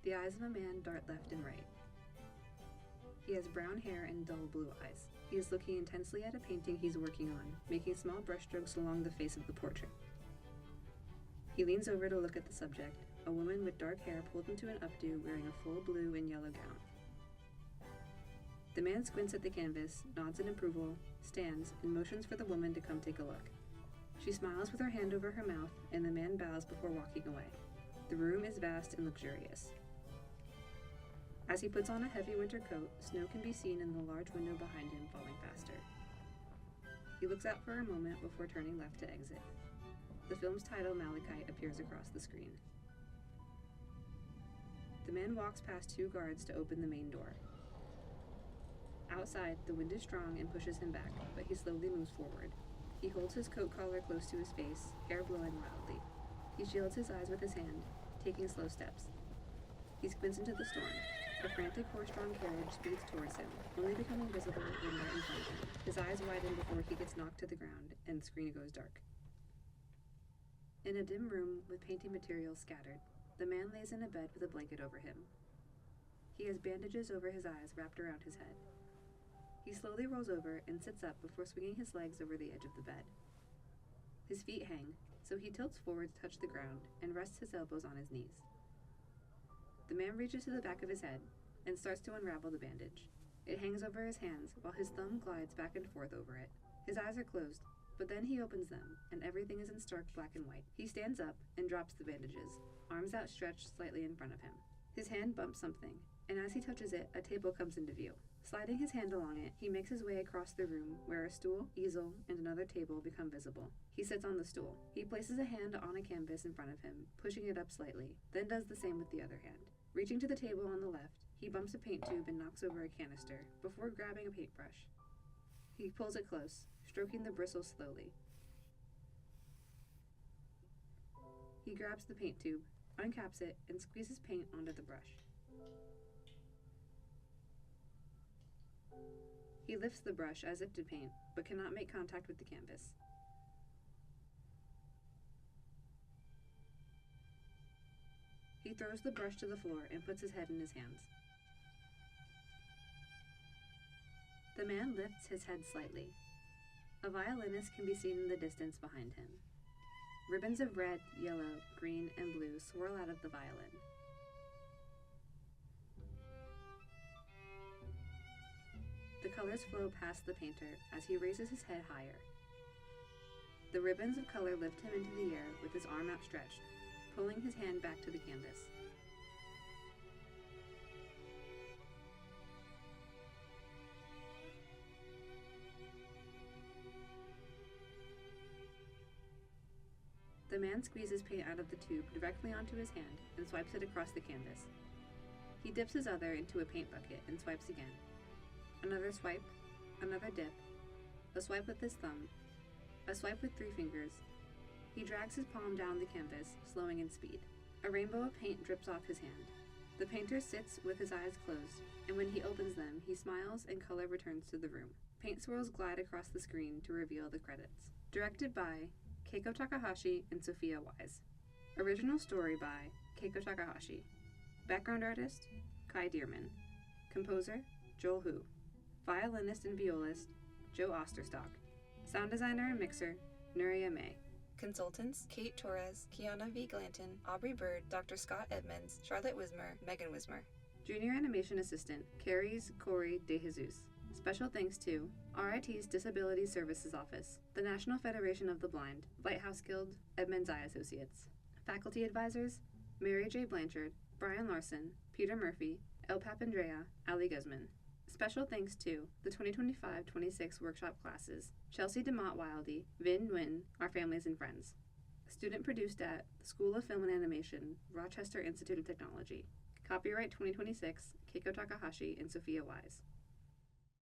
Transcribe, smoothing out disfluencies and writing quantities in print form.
The eyes of a man dart left and right. He has brown hair and dull blue eyes. He is looking intensely at a painting he's working on, making small brushstrokes along the face of the portrait. He leans over to look at the subject, a woman with dark hair pulled into an updo wearing a full blue and yellow gown. The man squints at the canvas, nods in approval, stands, and motions for the woman to come take a look. She smiles with her hand over her mouth, and the man bows before walking away. The room is vast and luxurious. As he puts on a heavy winter coat, snow can be seen in the large window behind him falling faster. He looks out for a moment before turning left to exit. The film's title, Malachite, appears across the screen. The man walks past 2 guards to open the main door. Outside, the wind is strong and pushes him back, but he slowly moves forward. He holds his coat collar close to his face, hair blowing wildly. He shields his eyes with his hand, taking slow steps. He squints into the storm. A frantic horse-drawn carriage speeds towards him, only becoming visible when right in front of him. His eyes widen before he gets knocked to the ground, and the screen goes dark. In a dim room with painting materials scattered, the man lays in a bed with a blanket over him. He has bandages over his eyes wrapped around his head. He slowly rolls over and sits up before swinging his legs over the edge of the bed. His feet hang, so he tilts forward to touch the ground and rests his elbows on his knees. The man reaches to the back of his head and starts to unravel the bandage. It hangs over his hands while his thumb glides back and forth over it. His eyes are closed, but then he opens them, and everything is in stark black and white. He stands up and drops the bandages, arms outstretched slightly in front of him. His hand bumps something, and as he touches it, a table comes into view. Sliding his hand along it, he makes his way across the room where a stool, easel, and another table become visible. He sits on the stool. He places a hand on a canvas in front of him, pushing it up slightly, then does the same with the other hand. Reaching to the table on the left, he bumps a paint tube and knocks over a canister, before grabbing a paintbrush. He pulls it close, stroking the bristles slowly. He grabs the paint tube, uncaps it, and squeezes paint onto the brush. He lifts the brush as if to paint, but cannot make contact with the canvas. He throws the brush to the floor and puts his head in his hands. The man lifts his head slightly. A violinist can be seen in the distance behind him. Ribbons of red, yellow, green, and blue swirl out of the violin. The colors flow past the painter as he raises his head higher. The ribbons of color lift him into the air with his arm outstretched, pulling his hand back to the canvas. The man squeezes paint out of the tube directly onto his hand and swipes it across the canvas. He dips his other into a paint bucket and swipes again. Another swipe, another dip, a swipe with his thumb, a swipe with 3 fingers. He drags his palm down the canvas, slowing in speed. A rainbow of paint drips off his hand. The painter sits with his eyes closed, and when he opens them, he smiles and color returns to the room. Paint swirls glide across the screen to reveal the credits. Directed by Keiko Takahashi and Sophia Wyse. Original story by Keiko Takahashi. Background artist, Kai Dearman. Composer, Joel Hu. Violinist and violist, Joe Osterstock. Sound designer and mixer, Nuria May. Consultants, Kate Torres, Kiana V. Glanton, Aubrey Bird, Dr. Scott Edmonds, Charlotte Wismer, Megan Wismer. Junior animation assistant, Carries Corey De Jesus. Special thanks to RIT's Disability Services Office, the National Federation of the Blind, Lighthouse Guild, Edmonds Eye Associates. Faculty advisors, Mary J. Blanchard, Brian Larson, Peter Murphy, El Papandrea, Ali Guzman. Special thanks to the 2025-26 workshop classes, Chelsea DeMott Wildy, Vin Nguyen, Our Families and Friends. Student produced at the School of Film and Animation, Rochester Institute of Technology. Copyright 2026, Keiko Takahashi and Sophia Wyse.